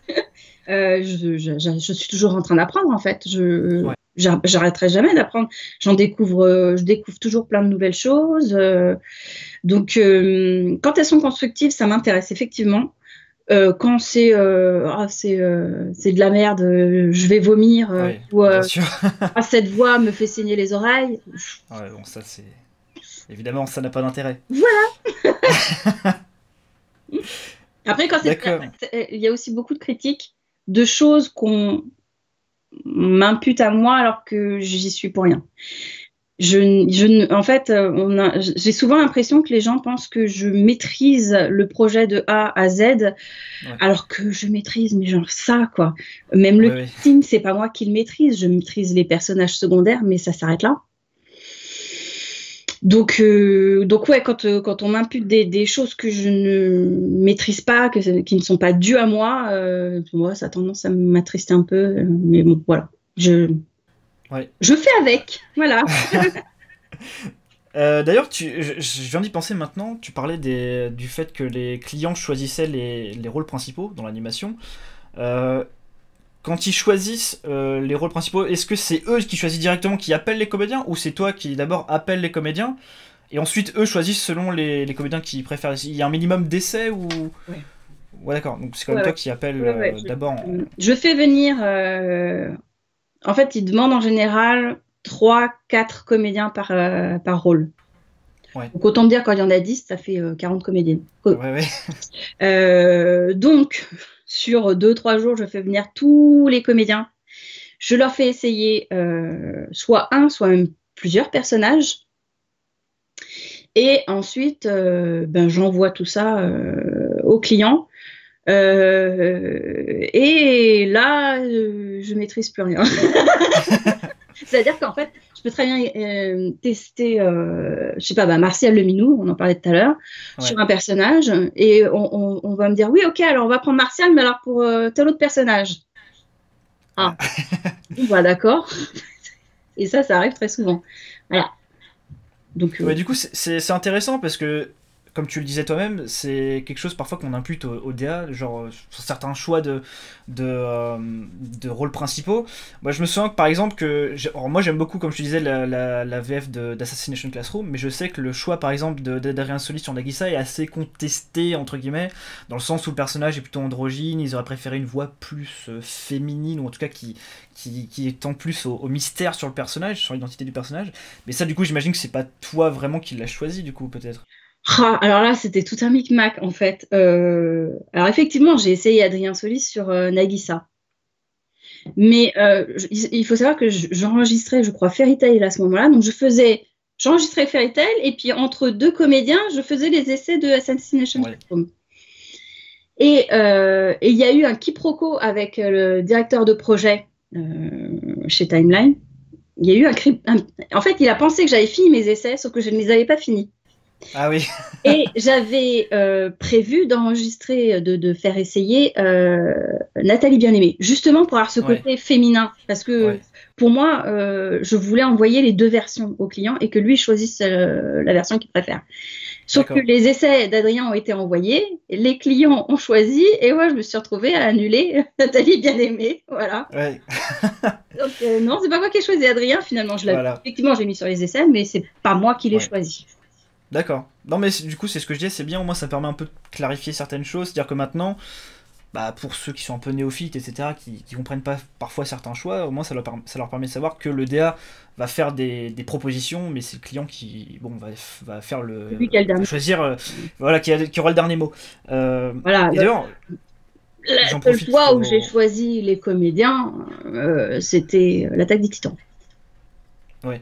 Je suis toujours en train d'apprendre en fait. Ouais. J'arrêterai jamais d'apprendre. Je découvre toujours plein de nouvelles choses. Donc, quand elles sont constructives, ça m'intéresse effectivement. Quand c'est de la merde, je vais vomir, Ouais, ou bien sûr. cette voix me fait saigner les oreilles. Ouais, bon, ça c'est. Évidemment, ça n'a pas d'intérêt. Voilà. Après, D'accord. il y a aussi beaucoup de critiques de choses qu'on m'impute à moi alors que j'y suis pour rien. En fait, j'ai souvent l'impression que les gens pensent que je maîtrise le projet de A à Z, Ouais, alors que je maîtrise, mais genre ça, quoi. Même le ouais, ouais. casting, c'est pas moi qui le maîtrise. Je maîtrise les personnages secondaires, mais ça s'arrête là. Donc ouais, quand on m'impute des choses que je ne maîtrise pas, qui ne sont pas dues à moi, moi, ça a tendance à m'attrister un peu. Mais bon, voilà. Ouais. Je fais avec. Voilà. D'ailleurs, je viens d'y penser maintenant, tu parlais du fait que les clients choisissaient les rôles principaux dans l'animation. Euh, Quand ils choisissent les rôles principaux, est-ce que c'est eux qui choisissent directement, qui appellent les comédiens, ou c'est toi qui d'abord appelles les comédiens, et ensuite eux choisissent selon les comédiens qu'ils préfèrent? Il y a un minimum d'essais ou... Ouais. Ouais, d'accord, donc c'est quand même Ouais, toi ouais. qui appelles Ouais. d'abord. Je fais venir. En fait, ils demandent en général 3, 4 comédiens par rôle. Ouais, Donc autant dire quand il y en a 10, ça fait 40 comédiennes. ouais, ouais. Donc, sur 2, 3 jours, je fais venir tous les comédiens. Je leur fais essayer soit un, soit même plusieurs personnages. Et ensuite, j'envoie tout ça au client. Et là, je maîtrise plus rien. C'est-à-dire qu'en fait, je peux très bien tester, je sais pas, Martial le Minou, on en parlait tout à l'heure, sur Ouais. un personnage, et on va me dire, oui, ok, alors on va prendre Martial, mais alors pour tel autre personnage. Ah. Ah, bon, bah d'accord. Et ça arrive très souvent. Voilà. Donc, Ouais, du coup, c'est intéressant parce que, comme tu le disais toi-même, c'est quelque chose parfois qu'on impute au DA, genre sur certains choix de rôles principaux. Moi, je me souviens que par exemple, alors, moi j'aime beaucoup, comme je te disais, la VF d'Assassination Classroom, mais je sais que le choix par exemple d'Adrien Solis sur Nagisa est assez contesté, entre guillemets, dans le sens où le personnage est plutôt androgyne, ils auraient préféré une voix plus féminine, ou en tout cas qui tend plus au mystère sur le personnage, sur l'identité du personnage. Mais ça, du coup, j'imagine que c'est pas toi vraiment qui l'as choisi, du coup, peut-être. alors là, c'était tout un micmac, en fait. Alors effectivement, j'ai essayé Adrien Solis sur Nagisa. Mais il faut savoir que j'enregistrais, je crois, Fairy Tail à ce moment-là. Donc, j'enregistrais Fairy Tail, et puis entre 2 comédiens, je faisais les essais de Assassination Ouais. Classroom. Et il y a eu un quiproquo avec le directeur de projet chez Timeline. Il y a eu en fait, il a pensé que j'avais fini mes essais, sauf que je ne les avais pas finis. Ah oui. Et j'avais prévu d'enregistrer, de faire essayer Nathalie Bien-Aimée, justement pour avoir ce Ouais. côté féminin. Parce que Ouais. pour moi, je voulais envoyer les 2 versions au client et que lui choisisse la version qu'il préfère. Sauf que D'accord. les essais d'Adrien ont été envoyés, les clients ont choisi, et moi je me suis retrouvée à annuler Nathalie Bien-Aimée. Voilà. Ouais. Donc non, c'est pas moi qui ai choisi Adrien, finalement. Voilà. Effectivement, je l'ai mis sur les essais, mais c'est pas moi qui l'ai Ouais. choisi. D'accord. Non, mais du coup, c'est ce que je disais, c'est bien, au moins ça permet un peu de clarifier certaines choses. C'est-à-dire que maintenant, bah, pour ceux qui sont un peu néophytes, etc., qui comprennent pas parfois certains choix, au moins ça leur permet de savoir que le DA va faire des propositions, mais c'est le client qui bon, va faire C'est lui qui a le va dernier. choisir, voilà, qui aura le dernier mot. Voilà. Et d'ailleurs, La j'en seule profite fois où j'ai pour. choisi les comédiens, c'était l'attaque des Titans. Ouais.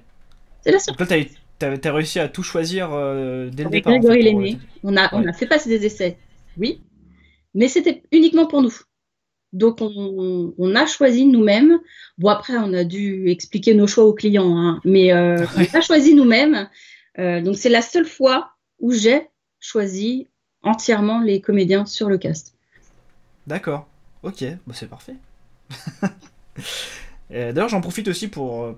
C'est la seule Donc là, fois. t'as réussi à tout choisir dès le Avec départ, en fait, Grégory pour. Lenné, on Ouais. a fait passer des essais, oui, mais c'était uniquement pour nous. Donc, on a choisi nous-mêmes. Bon, après, on a dû expliquer nos choix aux clients, hein, mais on a choisi nous-mêmes. Donc, c'est la seule fois où j'ai choisi entièrement les comédiens sur le cast. D'accord. Ok, bah c'est parfait. D'ailleurs, j'en profite aussi pour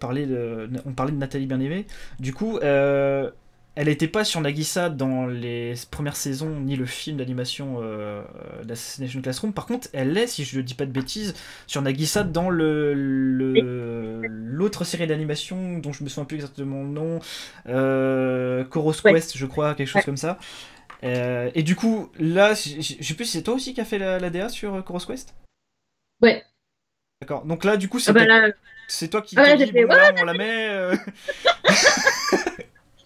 parler de. On parlait de Nathalie Bien-Aimée. Du coup, elle n'était pas sur Nagisa dans les premières saisons, ni le film d'animation d'Assassination Classroom. Par contre, elle est, si je ne dis pas de bêtises, sur Nagisa dans l'autre série d'animation dont je me souviens plus exactement le nom. Chorus Ouais, Quest, je crois, quelque chose ouais. comme ça. Et du coup, là, je sais plus si c'est toi aussi qui a fait la DA sur Chorus Quest? Ouais. D'accord. Donc là, du coup, Ah bah là, c'est toi qui ah bah t'es là, j'ai dit, fait, bon, ouais, là, on la met.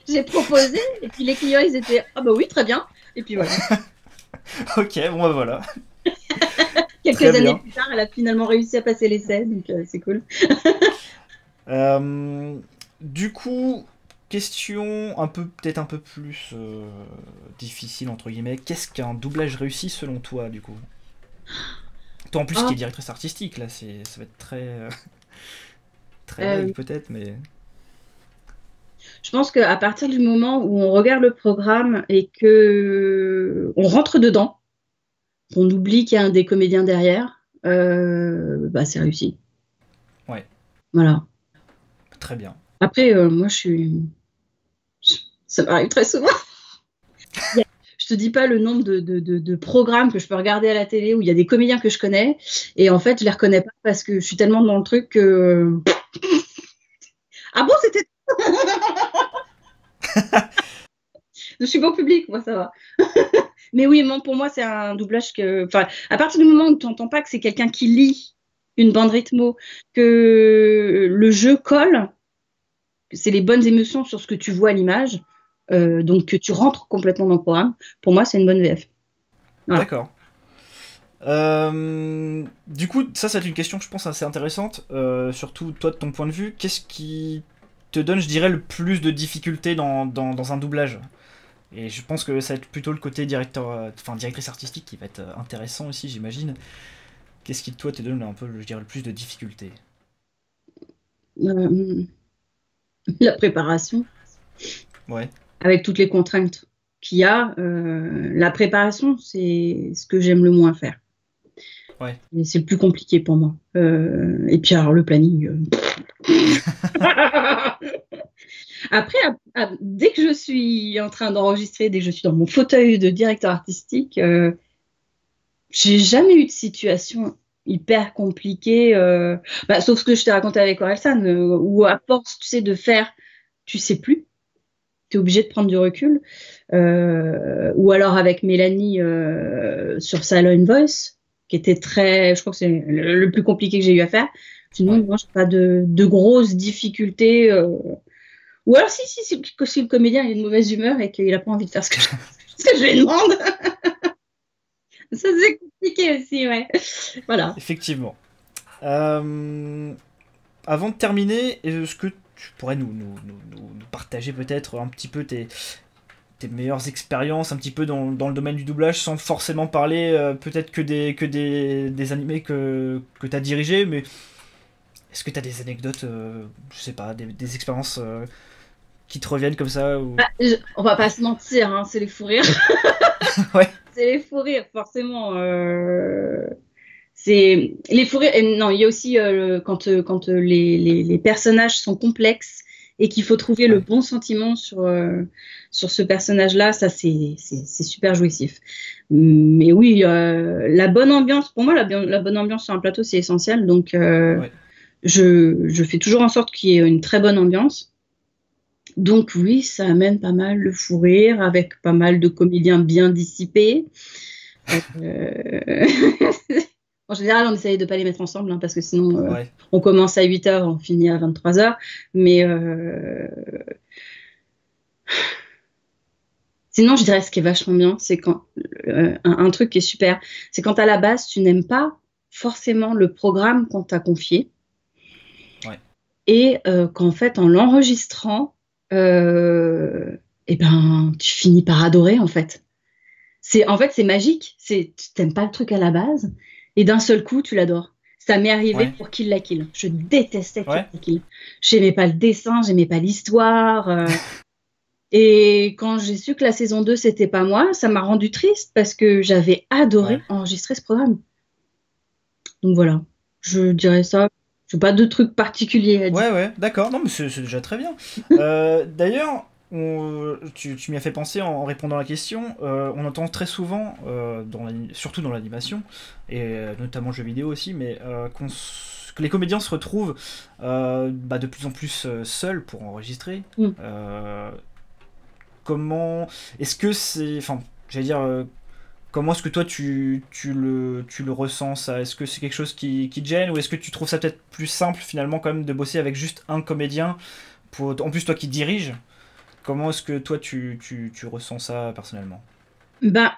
j'ai proposé, et puis les clients, ils étaient, ah bah oui, très bien. Et puis voilà. Ok, bon, bah voilà. Très Quelques années bien. plus tard, elle a finalement réussi à passer l'essai, donc c'est cool. Euh, du coup, question peut-être un peu plus difficile, entre guillemets. Qu'est-ce qu'un doublage réussi selon toi, du coup? Toi, en plus, qui Ah, est directrice artistique, là, ça va être très, très vague, euh, peut-être, mais. je pense qu'à partir du moment où on regarde le programme et que on rentre dedans, qu'on oublie qu'il y a un des comédiens derrière, bah c'est réussi. Ouais, Voilà. très bien. Après, moi, ça m'arrive très souvent. Je te dis pas le nombre de programmes que je peux regarder à la télé où il y a des comédiens que je connais et en fait je les reconnais pas parce que je suis tellement dans le truc que ah bon c'était je suis bon public moi ça va. Mais oui pour moi c'est un doublage que enfin à partir du moment où tu n'entends pas que c'est quelqu'un qui lit une bande rythmo, que le jeu colle, que c'est les bonnes émotions sur ce que tu vois à l'image, donc que tu rentres complètement dans le programme, pour moi c'est une bonne VF. Voilà. D'accord. Du coup, ça, c'est une question, je pense, assez intéressante. Surtout, toi, de ton point de vue, qu'est-ce qui te donne, je dirais, le plus de difficultés dans un doublage? Et je pense que ça va être plutôt le côté directeur, enfin directrice artistique qui va être intéressant aussi, j'imagine. Qu'est-ce qui, toi, te donne un peu, je dirais, le plus de difficultés? Euh, la préparation. Ouais, Avec toutes les contraintes qu'il y a, la préparation, c'est ce que j'aime le moins faire. ouais. Et c'est le plus compliqué pour moi. Et puis alors le planning. Après, dès que je suis en train d'enregistrer, dès que je suis dans mon fauteuil de directeur artistique, j'ai jamais eu de situation hyper compliquée, bah, sauf ce que je t'ai raconté avec Orelsan, où à force, tu sais, de faire, tu sais plus. Tu es obligé de prendre du recul. Ou alors avec Mélanie sur Silent Voice, qui était très, je crois que c'est le plus compliqué que j'ai eu à faire. Sinon, Ouais. moi, j'ai pas de grosses difficultés. Ou alors, si le comédien il est de mauvaise humeur et qu'il a pas envie de faire ce que je lui demande, ça c'est compliqué aussi, ouais. Voilà. Effectivement. Euh, Avant de terminer, est-ce que tu pourrais nous partager peut-être un petit peu tes meilleures expériences un petit peu dans le domaine du doublage sans forcément parler peut-être que des animés que tu as dirigés, mais est-ce que tu as des anecdotes, je sais pas, des expériences qui te reviennent comme ça ou... Bah, on va pas se mentir, hein, c'est les fous rires. Ouais, C'est les fous rires, forcément. C'est les fous rires. Et non, il y a aussi quand les personnages sont complexes et qu'il faut trouver le ouais, bon sentiment sur ce personnage-là, ça c'est super jouissif. Mais oui, la bonne ambiance, pour moi, la bonne ambiance sur un plateau, c'est essentiel. Donc, ouais. je fais toujours en sorte qu'il y ait une très bonne ambiance. Donc oui, ça amène pas mal le fou rire avec pas mal de comédiens bien dissipés. Euh, En général, on essaye de pas les mettre ensemble, hein, parce que sinon, Ouais. on commence à 8h, on finit à 23h. Mais sinon, je dirais ce qui est vachement bien, c'est quand un truc qui est super, c'est quand à la base, tu n'aimes pas forcément le programme qu'on t'a confié, Ouais. et qu'en fait, en l'enregistrant, euh, eh ben, tu finis par adorer, en fait. En fait, c'est magique. Tu t'aimes pas le truc à la base et d'un seul coup, tu l'adores. Ça m'est arrivé Ouais. pour Kill la Kill. Je détestais Kill Ouais. la Kill. J'aimais pas le dessin, j'aimais pas l'histoire. Et quand j'ai su que la saison 2 c'était pas moi, ça m'a rendu triste parce que j'avais Ouais. adoré enregistrer ce programme. Donc voilà, je dirais ça. Je n'ai pas de trucs particuliers à dire. Ouais, ouais, d'accord. Non, mais c'est déjà très bien. D'ailleurs, tu m'y as fait penser en répondant à la question. On entend très souvent, surtout dans l'animation, et notamment jeux vidéo aussi, mais que les comédiens se retrouvent de plus en plus seuls pour enregistrer. Mm. Comment. Est-ce que c'est. Enfin, j'allais dire, comment est-ce que toi tu le ressens ça? Est-ce que c'est quelque chose qui te gêne ou est-ce que tu trouves ça peut-être plus simple finalement quand même de bosser avec juste un comédien en plus toi qui dirige, comment est-ce que toi tu ressens ça personnellement? Bah,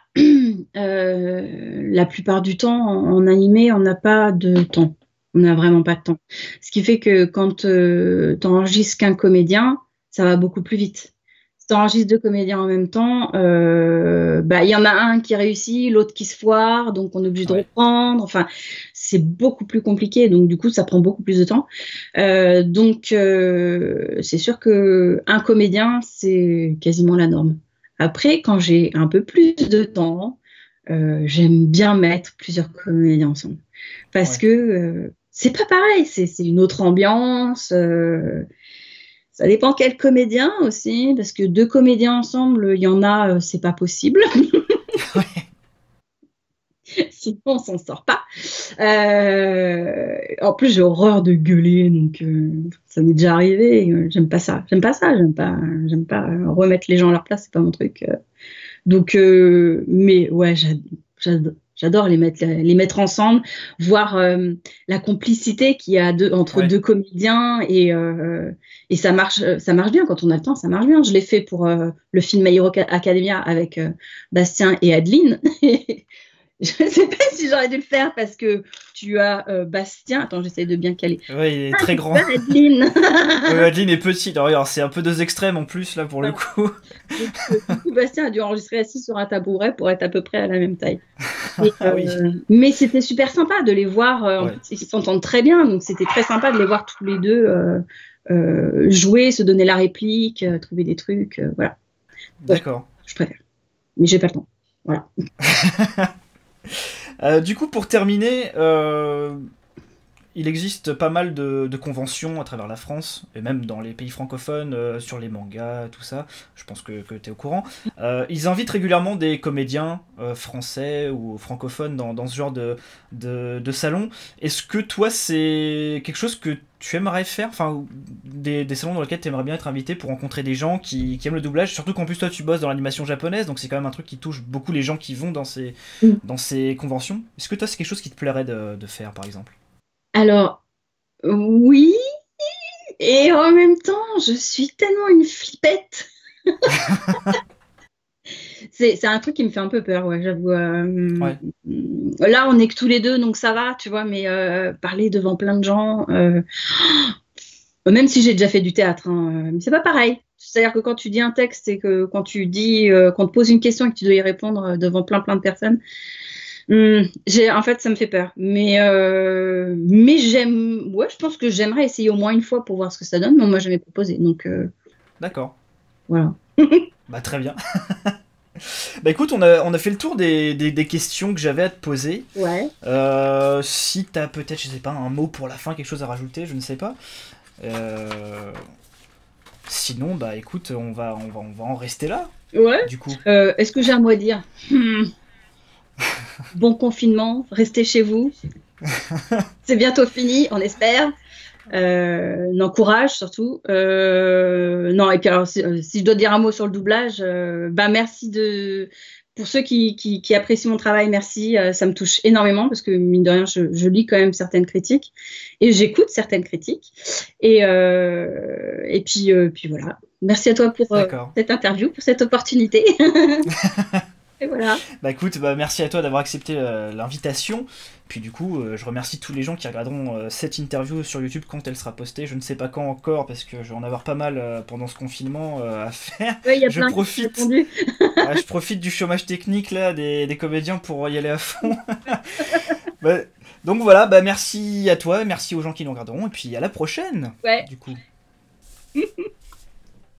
la plupart du temps, en animé, on n'a pas de temps. On n'a vraiment pas de temps. Ce qui fait que quand tu enregistres qu'un comédien, ça va beaucoup plus vite. Si tu enregistres deux comédiens en même temps, bah, il y en a un qui réussit, l'autre qui se foire, donc on est obligé de Ouais, reprendre. Enfin, c'est beaucoup plus compliqué, donc du coup, ça prend beaucoup plus de temps. C'est sûr que un comédien, c'est quasiment la norme. Après, quand j'ai un peu plus de temps, j'aime bien mettre plusieurs comédiens ensemble. Parce ouais. que c'est pas pareil, c'est une autre ambiance. Ça dépend quel comédien aussi, parce que deux comédiens ensemble, il y en a, c'est pas possible. Sinon, on s'en sort pas. En plus, j'ai horreur de gueuler, donc ça m'est déjà arrivé. J'aime pas ça. J'aime pas ça. J'aime pas remettre les gens à leur place. C'est pas mon truc. Mais ouais, j'adore les mettre ensemble, voir la complicité qu'il y a entre Ouais. deux comédiens et ça marche bien quand on a le temps, ça marche bien. Je l'ai fait pour le film My Hero Academia avec Bastien et Adeline. Je ne sais pas si j'aurais dû le faire parce que tu as Bastien. Attends, j'essaie de bien caler. Ouais, il est Ah, très grand. super, Adeline. Ouais, Adeline est petit. Alors, c'est un peu deux extrêmes en plus là pour le coup. Du coup, Bastien a dû enregistrer assis sur un tabouret pour être à peu près à la même taille. Ah oui. Mais c'était super sympa de les voir. En Ouais. plus, ils s'entendent très bien, donc c'était très sympa de les voir tous les deux jouer, se donner la réplique, trouver des trucs. Voilà. Ouais, D'accord. je préfère. Mais j'ai pas le temps. Voilà. Du coup, pour terminer, il existe pas mal de conventions à travers la France, et même dans les pays francophones, sur les mangas, tout ça. Je pense que tu es au courant. Ils invitent régulièrement des comédiens français ou francophones dans ce genre de salon. Est-ce que toi, c'est quelque chose que tu aimerais faire? Enfin, des salons dans lesquels tu aimerais bien être invité pour rencontrer des gens qui aiment le doublage, surtout qu'en plus toi tu bosses dans l'animation japonaise, donc c'est quand même un truc qui touche beaucoup les gens qui vont Mm. dans ces conventions. Est-ce que toi, c'est quelque chose qui te plairait de faire, par exemple? Alors, oui, et en même temps, je suis tellement une flippette. C'est un truc qui me fait un peu peur, ouais, j'avoue. Ouais, Là, on est que tous les deux, donc ça va, tu vois, mais parler devant plein de gens, même si j'ai déjà fait du théâtre, hein, mais c'est pas pareil. C'est-à-dire que quand tu dis un texte et que quand tu dis, qu'on te pose une question et que tu dois y répondre devant plein de personnes, en fait, ça me fait peur. Mais j'aime, ouais, je pense que j'aimerais essayer au moins une fois pour voir ce que ça donne, mais on m'a jamais proposé, donc d'accord. voilà. Bah, très bien. Bah, écoute, on a fait le tour des questions que j'avais à te poser. Ouais. Si t'as peut-être, je sais pas, un mot pour la fin, quelque chose à rajouter, je ne sais pas. Euh, Sinon, bah écoute, on va en rester là, Ouais. du coup. Est-ce que j'ai un mot à dire? Bon confinement, restez chez vous. C'est bientôt fini, on espère. N'encourage surtout. Non, et puis alors, si je dois dire un mot sur le doublage, bah merci pour ceux qui apprécient mon travail, merci. Ça me touche énormément parce que mine de rien, je lis quand même certaines critiques et j'écoute certaines critiques. Puis voilà. Merci à toi pour D'accord. cette interview, pour cette opportunité. Et voilà. Bah écoute, bah merci à toi d'avoir accepté l'invitation. Puis du coup, je remercie tous les gens qui regarderont cette interview sur YouTube quand elle sera postée. Je ne sais pas quand encore parce que je vais en avoir pas mal pendant ce confinement à faire. Ouais, il y a Je plein qui ont profite, répondu. je profite du chômage technique là des comédiens pour y aller à fond. Bah, donc voilà, bah merci à toi, merci aux gens qui nous regarderont et puis à la prochaine. Ouais. Du coup.